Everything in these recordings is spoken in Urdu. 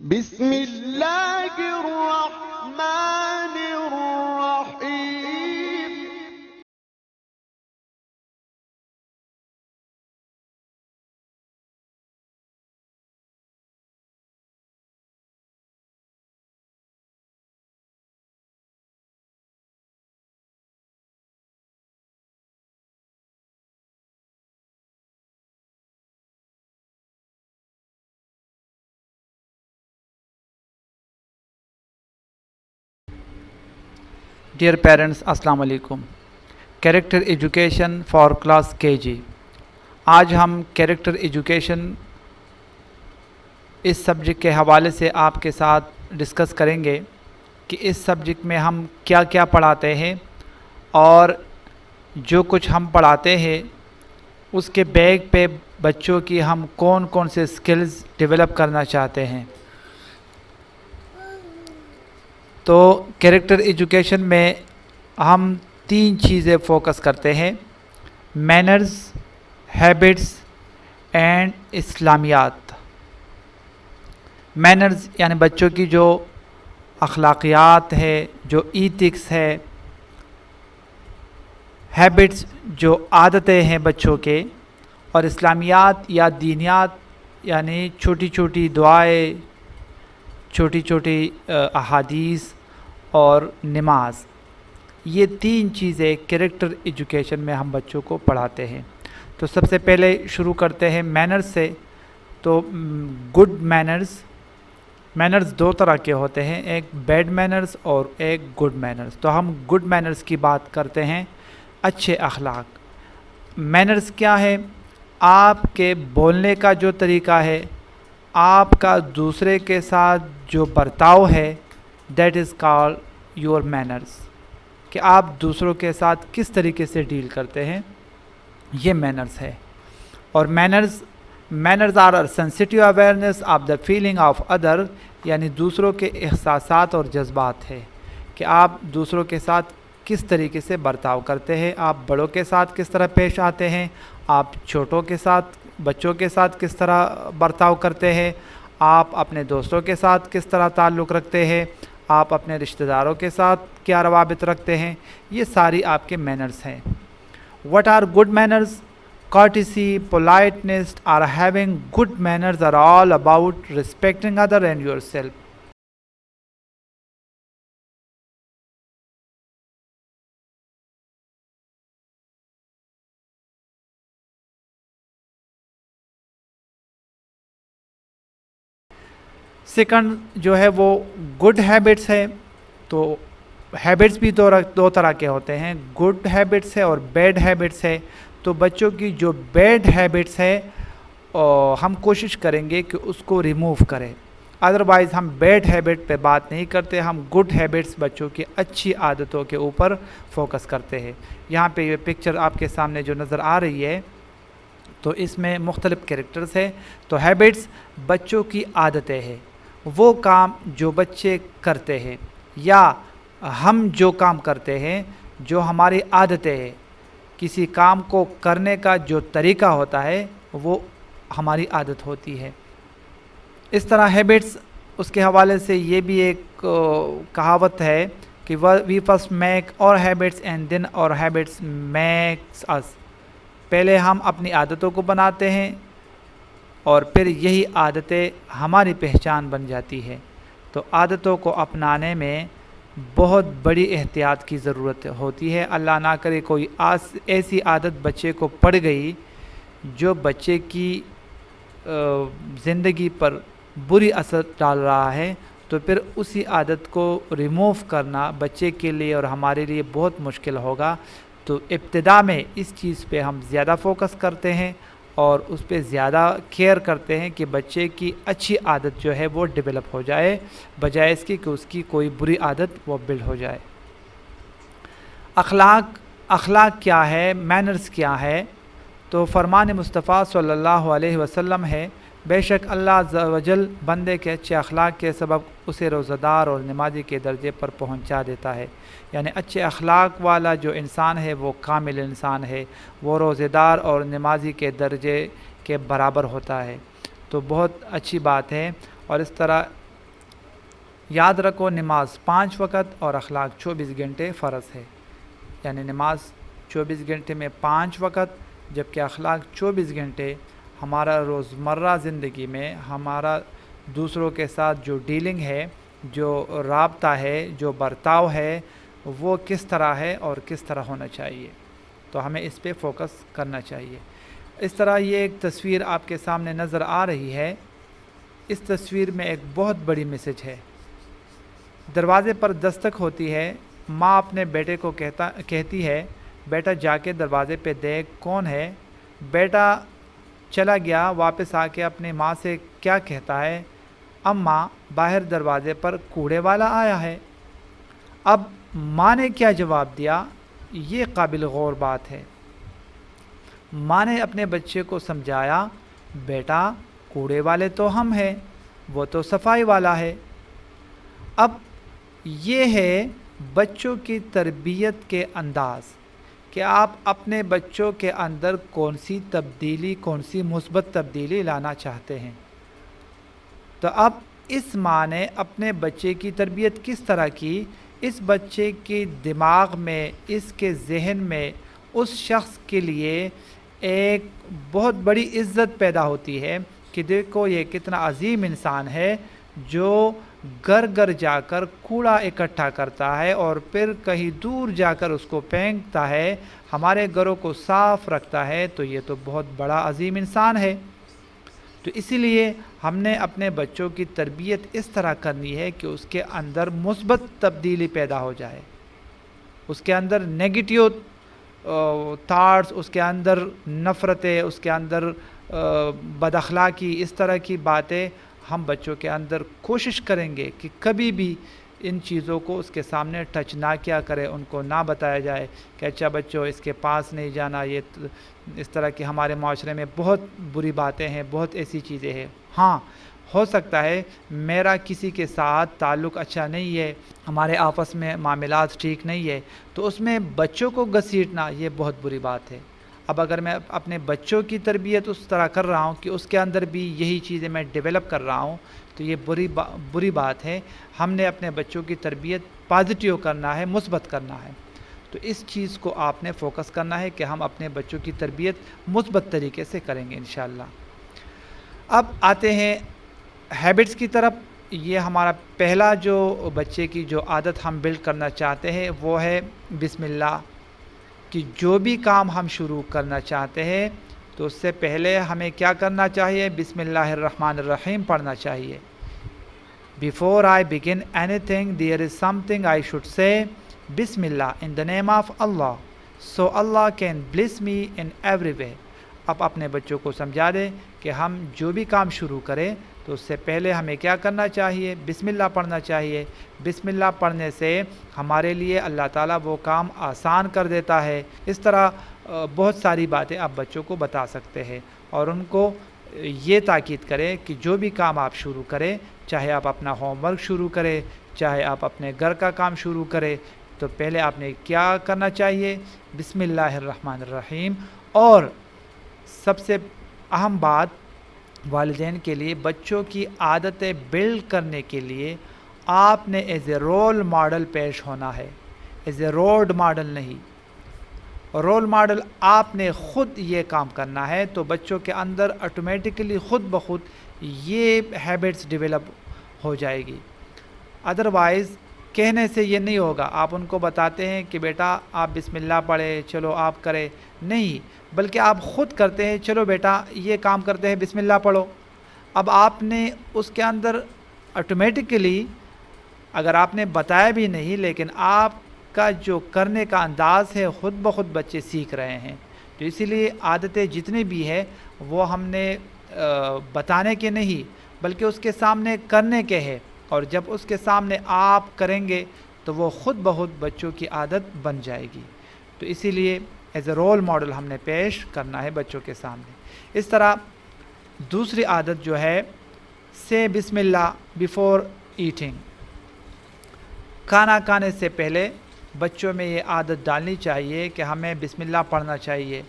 بسم اللہ الرحمن الرحیم. Dear parents, Assalamu alaikum. Character Education for Class KG. آج ہم کیریکٹر ایجوکیشن اس سبجیکٹ کے حوالے سے آپ کے ساتھ ڈسکس کریں گے کہ اس سبجیکٹ میں ہم کیا کیا پڑھاتے ہیں اور جو کچھ ہم پڑھاتے ہیں اس کے بیک پہ بچوں کی ہم کون کون سے سکلز ڈیولپ کرنا چاہتے ہیں. تو کیریکٹر ایجوکیشن میں ہم 3 چیزیں فوکس کرتے ہیں: مینرز، ہیبٹس اینڈ اسلامیات. مینرز یعنی بچوں کی جو اخلاقیات ہے، جو ایتھکس ہے. ہیبٹس جو عادتیں ہیں بچوں کے. اور اسلامیات یا دینیات یعنی چھوٹی چھوٹی دعائیں، چھوٹی چھوٹی احادیث اور نماز. یہ 3 چیزیں کیریکٹر ایجوکیشن میں ہم بچوں کو پڑھاتے ہیں. تو سب سے پہلے شروع کرتے ہیں مینرز سے. تو گڈ مینرز 2 طرح کے ہوتے ہیں، ایک بیڈ مینرز اور ایک گڈ مینرز. تو ہم گڈ مینرز کی بات کرتے ہیں، اچھے اخلاق. مینرز کیا ہے؟ آپ کے بولنے کا جو طریقہ ہے، آپ کا دوسرے کے ساتھ جو برتاؤ ہے، that is call your manners. کہ آپ دوسروں کے ساتھ کس طریقے سے ڈیل کرتے ہیں، یہ مینرز ہے. اور manners are sensitive awareness of the feeling of other, یعنی دوسروں کے احساسات اور جذبات ہے کہ آپ دوسروں کے ساتھ کس طریقے سے برتاؤ کرتے ہیں، آپ بڑوں کے ساتھ کس طرح پیش آتے ہیں، آپ چھوٹوں کے ساتھ، بچوں کے ساتھ کس طرح برتاؤ کرتے ہیں، آپ اپنے دوستوں کے ساتھ کس طرح تعلق رکھتے ہیں، آپ اپنے رشتہ داروں کے ساتھ کیا روابط رکھتے ہیں. یہ ساری آپ کے مینرز ہیں. What are good manners? Courtesy, politeness, or having good manners are all about respecting other and yourself. Second جو ہے وہ گڈ ہیبٹس ہے. تو ہیبٹس بھی 2 طرح کے ہوتے ہیں، گڈ ہیبٹس ہے اور بیڈ ہیبٹس ہے. تو بچوں کی جو بیڈ ہیبٹس ہے ہم کوشش کریں گے کہ اس کو ریموو کریں. ادروائز ہم بیڈ ہیبٹ پہ بات نہیں کرتے، ہم گڈ ہیبٹس، بچوں کی اچھی عادتوں کے اوپر فوکس کرتے ہیں. یہاں پہ یہ پکچر آپ کے سامنے جو نظر آ رہی ہے، تو اس میں مختلف کیریکٹرز ہیں. تو ہیبٹس بچوں کی عادتیں ہیں، وہ کام جو بچے کرتے ہیں یا ہم جو کام کرتے ہیں، جو ہماری عادتیں ہیں. کسی کام کو کرنے کا جو طریقہ ہوتا ہے وہ ہماری عادت ہوتی ہے. اس طرح ہیبٹس، اس کے حوالے سے یہ بھی ایک کہاوت ہے کہ وی فرسٹ میک اور ہیبٹس اینڈ دین اور ہیبٹس میکس اس. پہلے ہم اپنی عادتوں کو بناتے ہیں اور پھر یہی عادتیں ہماری پہچان بن جاتی ہے. تو عادتوں کو اپنانے میں بہت بڑی احتیاط کی ضرورت ہوتی ہے. اللہ نہ کرے کوئی ایسی عادت بچے کو پڑ گئی جو بچے کی زندگی پر بری اثر ڈال رہا ہے، تو پھر اسی عادت کو ریموو کرنا بچے کے لیے اور ہمارے لیے بہت مشکل ہوگا. تو ابتدا میں اس چیز پہ ہم زیادہ فوکس کرتے ہیں اور اس پہ زیادہ کیئر کرتے ہیں کہ بچے کی اچھی عادت جو ہے وہ ڈیولپ ہو جائے، بجائے اس کی کہ اس کی کوئی بری عادت وہ بلڈ ہو جائے. اخلاق کیا ہے، مینرز کیا ہے؟ تو فرمان مصطفیٰ صلی اللہ علیہ وسلم ہے، بے شک اللہ عز و جل بندے کے اچھے اخلاق کے سبب اسے روزہ دار اور نمازی کے درجے پر پہنچا دیتا ہے. یعنی اچھے اخلاق والا جو انسان ہے وہ کامل انسان ہے، وہ روزہ دار اور نمازی کے درجے کے برابر ہوتا ہے. تو بہت اچھی بات ہے. اور اس طرح یاد رکھو نماز 5 وقت اور اخلاق 24 گھنٹے فرض ہے، یعنی نماز 24 گھنٹے میں 5 وقت، جبکہ اخلاق 24 گھنٹے۔ ہمارا روزمرہ زندگی میں ہمارا دوسروں کے ساتھ جو ڈیلنگ ہے، جو رابطہ ہے، جو برتاؤ ہے، وہ کس طرح ہے اور کس طرح ہونا چاہیے، تو ہمیں اس پہ فوکس کرنا چاہیے۔ اس طرح یہ ایک تصویر آپ کے سامنے نظر آ رہی ہے، اس تصویر میں ایک بہت بڑی میسج ہے۔ دروازے پر دستک ہوتی ہے، ماں اپنے بیٹے کو کہتی ہے بیٹا جا کے دروازے پہ دیکھ کون ہے۔ بیٹا چلا گیا، واپس آ کے اپنی ماں سے کیا کہتا ہے؟ اماں باہر دروازے پر کوڑے والا آیا ہے۔ اب ماں نے کیا جواب دیا، یہ قابل غور بات ہے۔ ماں نے اپنے بچے کو سمجھایا بیٹا کوڑے والے تو ہم ہیں، وہ تو صفائی والا ہے۔ اب یہ ہے بچوں کی تربیت کے انداز کہ آپ اپنے بچوں کے اندر کون سی تبدیلی، کون سی مثبت تبدیلی لانا چاہتے ہیں۔ تو اب اس ماں نے اپنے بچے کی تربیت کس طرح کی، اس بچے کے دماغ میں، اس کے ذہن میں اس شخص کے لیے ایک بہت بڑی عزت پیدا ہوتی ہے کہ دیکھو یہ کتنا عظیم انسان ہے جو گھر گھر جا کر کوڑا اکٹھا کرتا ہے اور پھر کہیں دور جا کر اس کو پھینکتا ہے، ہمارے گھروں کو صاف رکھتا ہے، تو یہ تو بہت بڑا عظیم انسان ہے۔ تو اسی لیے ہم نے اپنے بچوں کی تربیت اس طرح کرنی ہے کہ اس کے اندر مثبت تبدیلی پیدا ہو جائے، اس کے اندر نیگیٹیو تھاٹس، اس کے اندر نفرتیں، اس کے اندر بد اخلاقی، اس طرح کی باتیں ہم بچوں کے اندر کوشش کریں گے کہ کبھی بھی ان چیزوں کو اس کے سامنے ٹچ نہ کیا کرے، ان کو نہ بتایا جائے کہ اچھا بچوں اس کے پاس نہیں جانا، یہ اس طرح کی ہمارے معاشرے میں بہت بری باتیں ہیں، بہت ایسی چیزیں ہیں۔ ہاں ہو سکتا ہے میرا کسی کے ساتھ تعلق اچھا نہیں ہے، ہمارے آپس میں معاملات ٹھیک نہیں ہے، تو اس میں بچوں کو گھسیٹنا یہ بہت بری بات ہے۔ اب اگر میں اپنے بچوں کی تربیت اس طرح کر رہا ہوں کہ اس کے اندر بھی یہی چیزیں میں ڈیولپ کر رہا ہوں، تو یہ بری بات ہے۔ ہم نے اپنے بچوں کی تربیت پازیٹیو کرنا ہے، مثبت کرنا ہے، تو اس چیز کو آپ نے فوکس کرنا ہے کہ ہم اپنے بچوں کی تربیت مثبت طریقے سے کریں گے انشاءاللہ۔ اب آتے ہیں ہیبٹس کی طرف۔ یہ ہمارا پہلا جو بچے کی جو عادت ہم بلڈ کرنا چاہتے ہیں وہ ہے بسم اللہ، کہ جو بھی کام ہم شروع کرنا چاہتے ہیں تو اس سے پہلے ہمیں کیا کرنا چاہیے؟ بسم اللہ الرحمن الرحیم پڑھنا چاہیے۔ Before I begin anything, there is something I should say, Bismillah, in the name of Allah, so Allah can bless me in every way. اب اپنے بچوں کو سمجھا دیں کہ ہم جو بھی کام شروع کریں تو اس سے پہلے ہمیں کیا کرنا چاہیے؟ بسم اللہ پڑھنا چاہیے۔ بسم اللہ پڑھنے سے ہمارے لیے اللہ تعالیٰ وہ کام آسان کر دیتا ہے۔ اس طرح بہت ساری باتیں آپ بچوں کو بتا سکتے ہیں اور ان کو یہ تاکید کریں کہ جو بھی کام آپ شروع کریں، چاہے آپ اپنا ہوم ورک شروع کریں، چاہے آپ اپنے گھر کا کام شروع کریں، تو پہلے آپ نے کیا کرنا چاہیے؟ بسم اللہ الرحمن الرحیم۔ اور سب سے اہم بات والدین کے لیے بچوں کی عادتیں بلڈ کرنے کے لیے آپ نے ایز اے رول ماڈل پیش ہونا ہے، ایز اے رول ماڈل نہیں۔ رول ماڈل آپ نے خود یہ کام کرنا ہے تو بچوں کے اندر آٹومیٹکلی خود بخود یہ ہیبٹس ڈیولپ ہو جائے گی۔ ادروائز کہنے سے یہ نہیں ہوگا، آپ ان کو بتاتے ہیں کہ بیٹا آپ بسم اللہ پڑھے، چلو آپ کریں، نہیں، بلکہ آپ خود کرتے ہیں، چلو بیٹا یہ کام کرتے ہیں، بسم اللہ پڑھو۔ اب آپ نے اس کے اندر آٹومیٹکلی، اگر آپ نے بتایا بھی نہیں لیکن آپ کا جو کرنے کا انداز ہے خود بخود بچے سیکھ رہے ہیں۔ تو اسی لیے عادتیں جتنی بھی ہے وہ ہم نے بتانے کے نہیں بلکہ اس کے سامنے کرنے کے ہے، اور جب اس کے سامنے آپ کریں گے تو وہ خود بخود بچوں کی عادت بن جائے گی۔ تو اسی لیے ایز اے رول ماڈل ہم نے پیش کرنا ہے بچوں کے سامنے۔ اس طرح دوسری عادت جو ہے سے بسم اللہ بیفور ایٹنگ، کھانا کھانے سے پہلے بچوں میں یہ عادت ڈالنی چاہیے کہ ہمیں بسم اللہ پڑھنا چاہیے،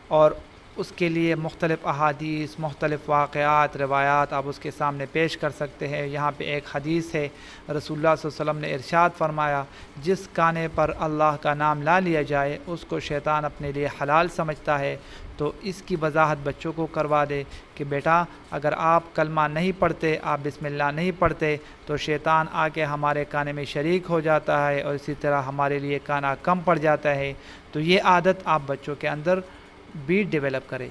اور اس کے لیے مختلف احادیث، مختلف واقعات، روایات آپ اس کے سامنے پیش کر سکتے ہیں۔ یہاں پہ ایک حدیث ہے، رسول اللہ صلی اللہ علیہ وسلم نے ارشاد فرمایا، جس کانے پر اللہ کا نام لا لیا جائے اس کو شیطان اپنے لیے حلال سمجھتا ہے۔ تو اس کی وضاحت بچوں کو کروا دے کہ بیٹا اگر آپ کلمہ نہیں پڑھتے، آپ بسم اللہ نہیں پڑھتے تو شیطان آ کے ہمارے کانے میں شریک ہو جاتا ہے اور اسی طرح ہمارے لیے کانا کم پڑ جاتا ہے۔ تو یہ عادت آپ بچوں کے اندر بھی ڈیولپ کریں۔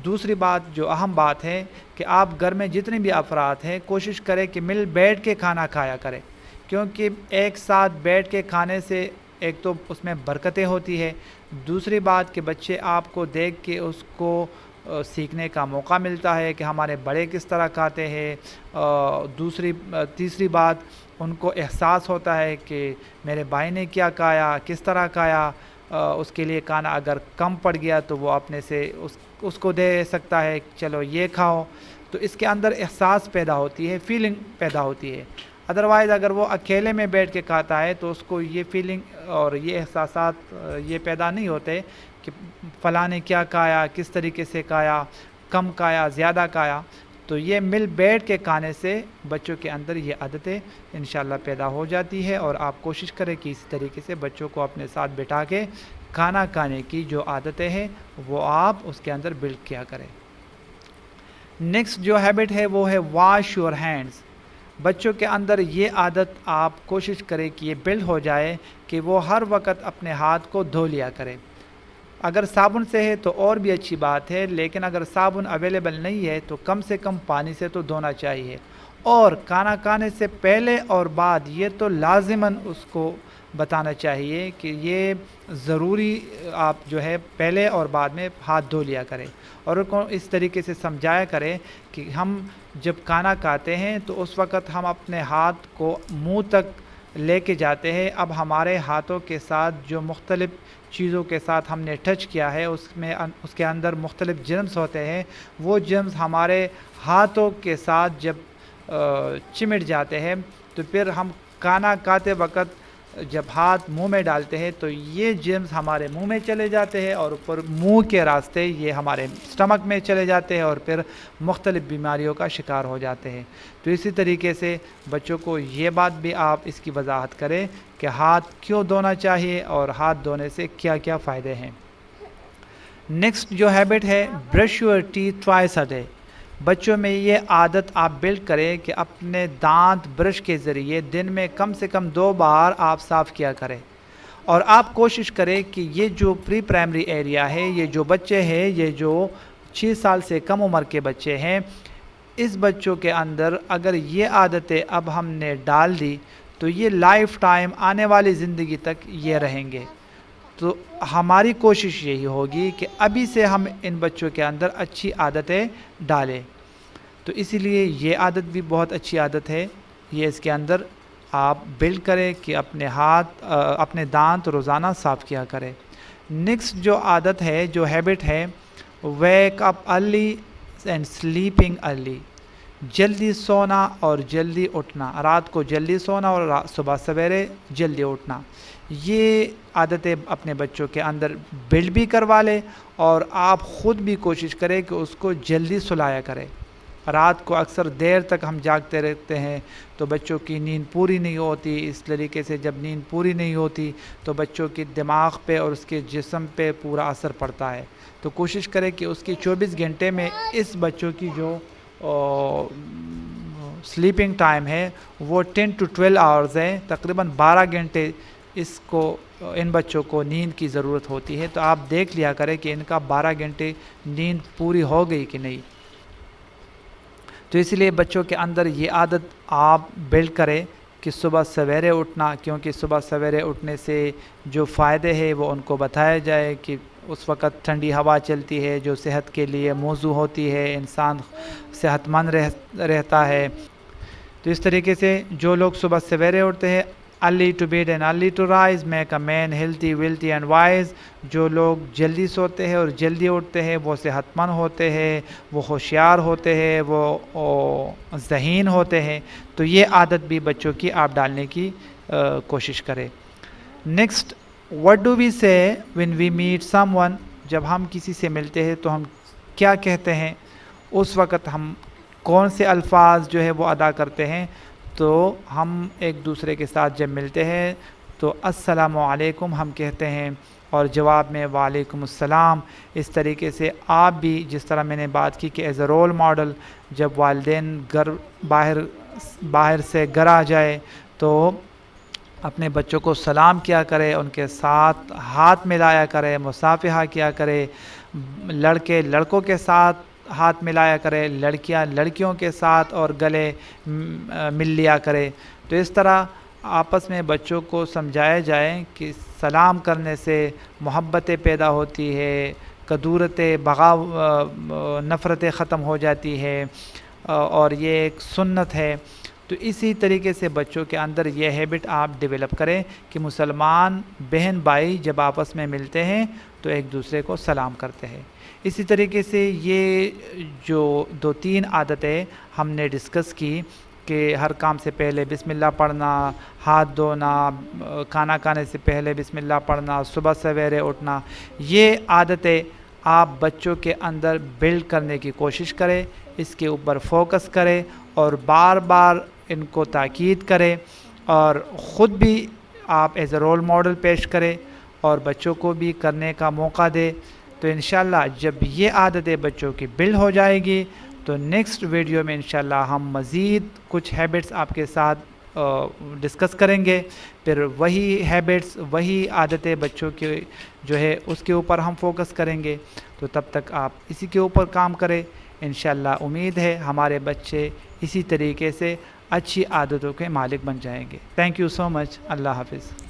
دوسری بات جو اہم بات ہے کہ آپ گھر میں جتنے بھی افراد ہیں کوشش کریں کہ مل بیٹھ کے کھانا کھایا کریں، کیونکہ ایک ساتھ بیٹھ کے کھانے سے ایک تو اس میں برکتیں ہوتی ہے، دوسری بات کہ بچے آپ کو دیکھ کے اس کو سیکھنے کا موقع ملتا ہے کہ ہمارے بڑے کس طرح کھاتے ہیں۔ تیسری بات ان کو احساس ہوتا ہے کہ میرے بھائی نے کیا کھایا، کس طرح کھایا، اس کے لیے کھانا اگر کم پڑ گیا تو وہ اپنے سے اس کو دے سکتا ہے، چلو یہ کھاؤ۔ تو اس کے اندر احساس پیدا ہوتی ہے، فیلنگ پیدا ہوتی ہے۔ ادروائز اگر وہ اکیلے میں بیٹھ کے کھاتا ہے تو اس کو یہ فیلنگ اور یہ احساسات یہ پیدا نہیں ہوتے کہ فلاں نے کیا کھایا، کس طریقے سے کھایا، کم کھایا، زیادہ کھایا۔ تو یہ مل بیٹھ کے کھانے سے بچوں کے اندر یہ عادتیں انشاءاللہ پیدا ہو جاتی ہے، اور آپ کوشش کریں کہ اسی طریقے سے بچوں کو اپنے ساتھ بٹھا کے کھانا کھانے کی جو عادتیں ہیں وہ آپ اس کے اندر بلڈ کیا کریں۔ نیکسٹ جو ہیبٹ ہے وہ ہے واش یور ہینڈز۔ بچوں کے اندر یہ عادت آپ کوشش کریں کہ یہ بلڈ ہو جائے کہ وہ ہر وقت اپنے ہاتھ کو دھو لیا کرے۔ اگر صابن سے ہے تو اور بھی اچھی بات ہے، لیکن اگر صابن اویلیبل نہیں ہے تو کم سے کم پانی سے تو دھونا چاہیے، اور کھانا کھانے سے پہلے اور بعد یہ تو لازماً اس کو بتانا چاہیے کہ یہ ضروری آپ جو ہے پہلے اور بعد میں ہاتھ دھو لیا کریں، اور ان کو اس طریقے سے سمجھایا کریں کہ ہم جب کھانا کھاتے ہیں تو اس وقت ہم اپنے ہاتھ کو منہ تک لے کے جاتے ہیں۔ اب ہمارے ہاتھوں کے ساتھ جو مختلف چیزوں کے ساتھ ہم نے ٹچ کیا ہے اس کے اندر مختلف جرمز ہوتے ہیں، وہ جرمز ہمارے ہاتھوں کے ساتھ جب چمٹ جاتے ہیں تو پھر ہم کھانا کھاتے وقت جب ہاتھ منہ میں ڈالتے ہیں تو یہ جرمز ہمارے منہ میں چلے جاتے ہیں، اور اوپر منہ کے راستے یہ ہمارے سٹمک میں چلے جاتے ہیں اور پھر مختلف بیماریوں کا شکار ہو جاتے ہیں۔ تو اسی طریقے سے بچوں کو یہ بات بھی آپ اس کی وضاحت کریں کہ ہاتھ کیوں دھونا چاہیے اور ہاتھ دھونے سے کیا کیا فائدے ہیں۔ نیکسٹ جو ہیبٹ ہے brush your teeth twice a day. بچوں میں یہ عادت آپ بلڈ کریں کہ اپنے دانت برش کے ذریعے دن میں کم سے کم 2 بار آپ صاف کیا کریں، اور آپ کوشش کریں کہ یہ جو پری پرائمری ایریا ہے، یہ جو بچے ہیں، یہ جو 6 سال سے کم عمر کے بچے ہیں، اس بچوں کے اندر اگر یہ عادتیں اب ہم نے ڈال دی تو یہ لائف ٹائم آنے والی زندگی تک یہ رہیں گے۔ تو ہماری کوشش یہی ہوگی کہ ابھی سے ہم ان بچوں کے اندر اچھی عادتیں ڈالیں۔ تو اسی لیے یہ عادت بھی بہت اچھی عادت ہے، یہ اس کے اندر آپ بلڈ کریں کہ اپنے دانت روزانہ صاف کیا کریں۔ نیکسٹ جو عادت ہے، جو ہیبٹ ہے، wake up early and sleeping early. جلدی سونا اور جلدی اٹھنا، رات کو جلدی سونا اور صبح سویرے جلدی اٹھنا، یہ عادتیں اپنے بچوں کے اندر بلڈ بھی کروا لیں، اور آپ خود بھی کوشش کریں کہ اس کو جلدی سلایا کریں۔ رات کو اکثر دیر تک ہم جاگتے رہتے ہیں تو بچوں کی نیند پوری نہیں ہوتی، اس طریقے سے جب نیند پوری نہیں ہوتی تو بچوں کی دماغ پہ اور اس کے جسم پہ پورا اثر پڑتا ہے۔ تو کوشش کریں کہ اس کی 24 گھنٹے میں اس بچوں کی جو سلیپنگ ٹائم ہے وہ 10 to 12 آورز ہے، تقریباً 12 گھنٹے ان بچوں کو نیند کی ضرورت ہوتی ہے۔ تو آپ دیکھ لیا کریں کہ ان کا 12 گھنٹے نیند پوری ہو گئی کہ نہیں۔ تو اس لیے بچوں کے اندر یہ عادت آپ بلڈ کریں کہ صبح سویرے اٹھنا، کیونکہ صبح سویرے اٹھنے سے جو فائدے ہیں وہ ان کو بتایا جائے کہ اس وقت ٹھنڈی ہوا چلتی ہے جو صحت کے لیے موزوں ہوتی ہے، انسان صحت مند رہتا ہے۔ تو اس طریقے سے جو لوگ صبح سویرے اٹھتے ہیں، early to bed and early to rise make a man healthy wealthy and wise. جو لوگ جلدی سوتے ہیں اور جلدی اٹھتے ہیں وہ صحت مند ہوتے ہیں، وہ ہوشیار ہوتے ہیں، وہ ذہین ہوتے ہیں۔ تو یہ عادت بھی بچوں کی آپ ڈالنے کی کوشش کریں۔ Next, what do we say when we meet someone؟ جب ہم کسی سے ملتے ہیں تو ہم کیا کہتے ہیں، اس وقت ہم کون سے الفاظ جو ہے وہ ادا کرتے ہیں، تو ہم ایک دوسرے کے ساتھ جب ملتے ہیں تو السلام علیکم ہم کہتے ہیں اور جواب میں وعلیکم السلام. اس طریقے سے آپ بھی جس طرح میں نے بات کی کہ ایز اے رول ماڈل جب والدین باہر سے گھر آ جائے تو اپنے بچوں کو سلام کیا کرے، ان کے ساتھ ہاتھ ملایا کرے، مصافحہ کیا کرے، لڑکے لڑکوں کے ساتھ ہاتھ ملایا کرے، لڑکیاں لڑکیوں کے ساتھ اور گلے مل لیا کرے. تو اس طرح آپس میں بچوں کو سمجھایا جائے کہ سلام کرنے سے محبتیں پیدا ہوتی ہے، کدورتیں نفرتیں ختم ہو جاتی ہے، اور یہ ایک سنت ہے. تو اسی طریقے سے بچوں کے اندر یہ ہیبٹ آپ ڈیولپ کریں کہ مسلمان بہن بھائی جب آپس میں ملتے ہیں تو ایک دوسرے کو سلام کرتے ہیں. اسی طریقے سے یہ جو 2-3 عادتیں ہم نے ڈسکس کی کہ ہر کام سے پہلے بسم اللہ پڑھنا، ہاتھ دھونا، کھانا کھانے سے پہلے بسم اللہ پڑھنا، صبح سویرے اٹھنا، یہ عادتیں آپ بچوں کے اندر بلڈ کرنے کی کوشش کریں، اس کے اوپر فوکس کریں اور بار بار ان کو تاکید کریں اور خود بھی آپ ایز اے رول ماڈل پیش کریں اور بچوں کو بھی کرنے کا موقع دیں. تو انشاءاللہ جب یہ عادتیں بچوں کی بلڈ ہو جائے گی تو نیکسٹ ویڈیو میں انشاءاللہ ہم مزید کچھ ہیبٹس آپ کے ساتھ ڈسکس کریں گے. پھر وہی ہیبٹس، وہی عادتیں بچوں کے جو ہے اس کے اوپر ہم فوکس کریں گے. تو تب تک آپ اسی کے اوپر کام کریں. انشاءاللہ امید ہے ہمارے بچے اسی طریقے سے اچھی عادتوں کے مالک بن جائیں گے. تھینک یو سو مچ. اللہ حافظ.